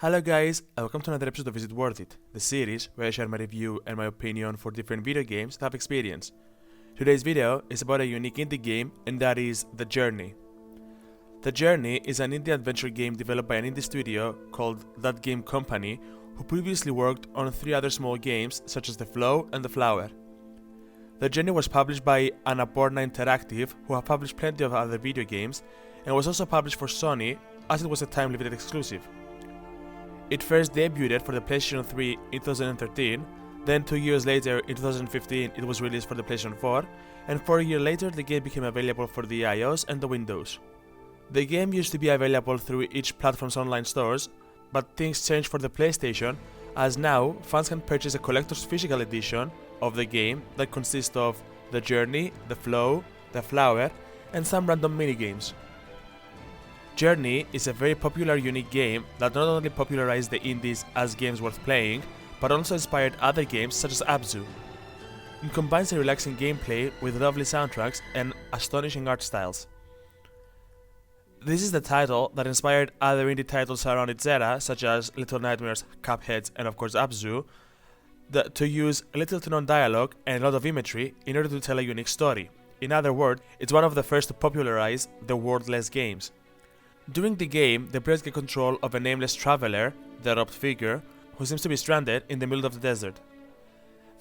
Hello guys, and welcome to another episode of Is It Worth It, the series where I share my review and my opinion for different video games that I've experienced. Today's video is about a unique indie game, and that is The Journey. The Journey is an indie adventure game developed by an indie studio called ThatGameCompany, who previously worked on 3 other small games such as The Flow and The Flower. The Journey was published by Anapurna Interactive, who have published plenty of other video games, and was also published for Sony as it was a time-limited exclusive. It first debuted for the PlayStation 3 in 2013, then 2 years later in 2015 it was released for the PlayStation 4, and 4 years later the game became available for the iOS and the Windows. The game used to be available through each platform's online stores, but things changed for the PlayStation, as now fans can purchase a collector's physical edition of the game that consists of The Journey, The Flow, The Flower, and some random minigames. Journey is a very popular, unique game that not only popularized the indies as games worth playing, but also inspired other games such as Abzu. It combines a relaxing gameplay with lovely soundtracks and astonishing art styles. This is the title that inspired other indie titles around its era, such as Little Nightmares, Cuphead, and of course Abzu, to use little to none dialogue and a lot of imagery in order to tell a unique story. In other words, it's one of the first to popularize the wordless games. During the game, the players get control of a nameless traveler, the robed figure, who seems to be stranded in the middle of the desert.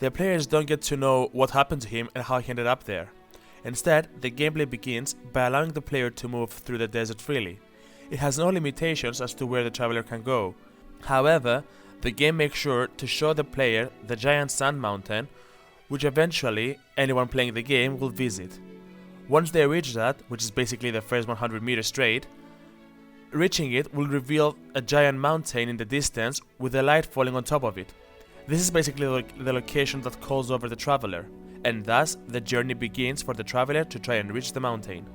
The players don't get to know what happened to him and how he ended up there. Instead, the gameplay begins by allowing the player to move through the desert freely. It has no limitations as to where the traveler can go. However, the game makes sure to show the player the giant sand mountain, which eventually anyone playing the game will visit. Once they reach that, which is basically the first 100 meters straight, reaching it will reveal a giant mountain in the distance with a light falling on top of it. This is basically the location that calls over the traveler, and thus the journey begins for the traveler to try and reach the mountain.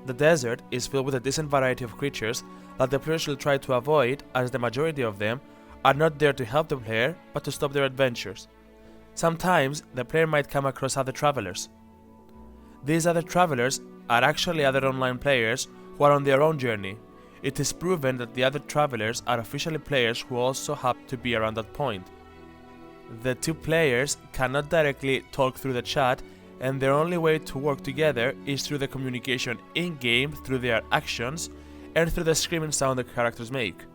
The desert is filled with a decent variety of creatures that the player should try to avoid, as the majority of them are not there to help the player but to stop their adventures. Sometimes the player might come across other travelers. These other travelers are actually other online players who are on their own journey. It is proven that the other travelers are officially players who also happen to be around that point. The 2 players cannot directly talk through the chat, and their only way to work together is through the communication in-game through their actions and through the screaming sound the characters make.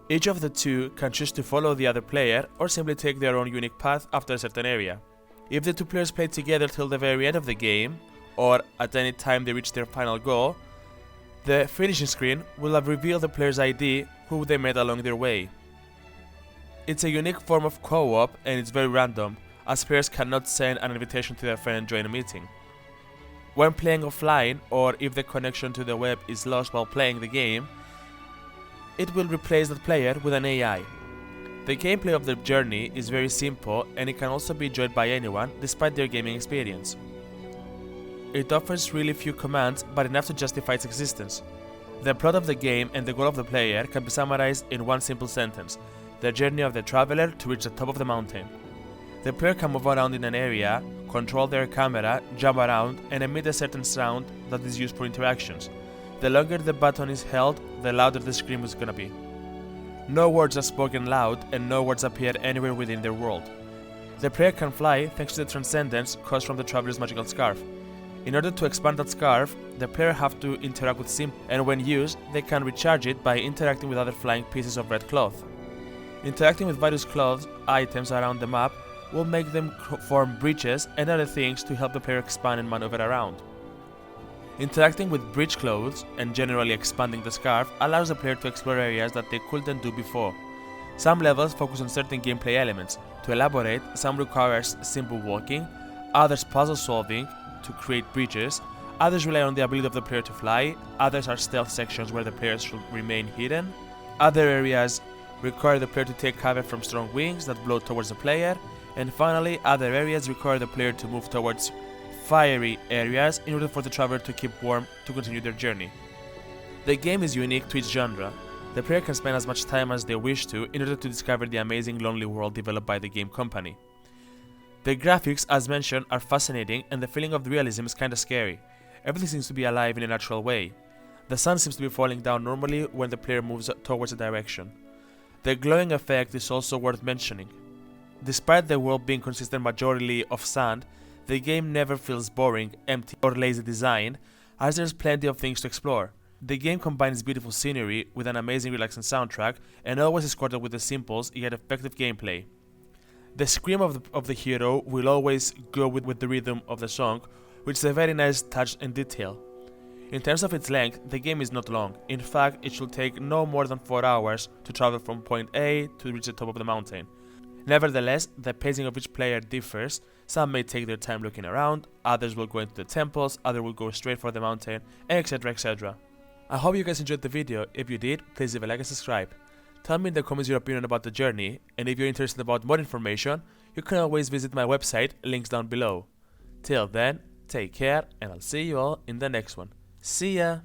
Each of the 2 can choose to follow the other player or simply take their own unique path after a certain area. If the 2 players play together till the very end of the game, or at any time they reach their final goal, the finishing screen will have revealed the player's ID who they met along their way. It's a unique form of co-op, and it's very random, as players cannot send an invitation to their friend and join a meeting. When playing offline, or if the connection to the web is lost while playing the game, it will replace that player with an AI. The gameplay of The Journey is very simple, and it can also be enjoyed by anyone despite their gaming experience. It offers really few commands, but enough to justify its existence. The plot of the game and the goal of the player can be summarized in one simple sentence: the journey of the traveler to reach the top of the mountain. The player can move around in an area, control their camera, jump around, and emit a certain sound that is used for interactions. The longer the button is held, the louder the scream is gonna be. No words are spoken loud, and no words appear anywhere within their world. The player can fly thanks to the transcendence caused from the traveler's magical scarf. In order to expand that scarf, the player have to interact with Sim, and when used, they can recharge it by interacting with other flying pieces of red cloth. Interacting with various cloth items around the map will make them form bridges and other things to help the player expand and maneuver around. Interacting with bridge clothes and generally expanding the scarf allows the player to explore areas that they couldn't do before. Some levels focus on certain gameplay elements. To elaborate, some requires simple walking, others puzzle solving to create bridges, others rely on the ability of the player to fly, others are stealth sections where the players should remain hidden, other areas require the player to take cover from strong wings that blow towards the player, and finally other areas require the player to move towards fiery areas in order for the traveler to keep warm to continue their journey. The game is unique to its genre. The player can spend as much time as they wish to in order to discover the amazing lonely world developed by the game company. The graphics, as mentioned, are fascinating, and the feeling of realism is kinda scary. Everything seems to be alive in a natural way. The sun seems to be falling down normally when the player moves towards a direction. The glowing effect is also worth mentioning. Despite the world being consistent majority of sand, the game never feels boring, empty, or lazy design, as there's plenty of things to explore. The game combines beautiful scenery with an amazing relaxing soundtrack and always is quartered with a simple yet effective gameplay. The scream of the hero will always go with the rhythm of the song, which is a very nice touch and detail. In terms of its length, the game is not long. In fact, it should take no more than 4 hours to travel from point A to reach the top of the mountain. Nevertheless, the pacing of each player differs. Some may take their time looking around, others will go into the temples, others will go straight for the mountain, etc, etc. I hope you guys enjoyed the video. If you did, please leave a like and subscribe. Tell me in the comments your opinion about the journey, and if you're interested about more information, you can always visit my website, links down below. Till then, take care, and I'll see you all in the next one. See ya!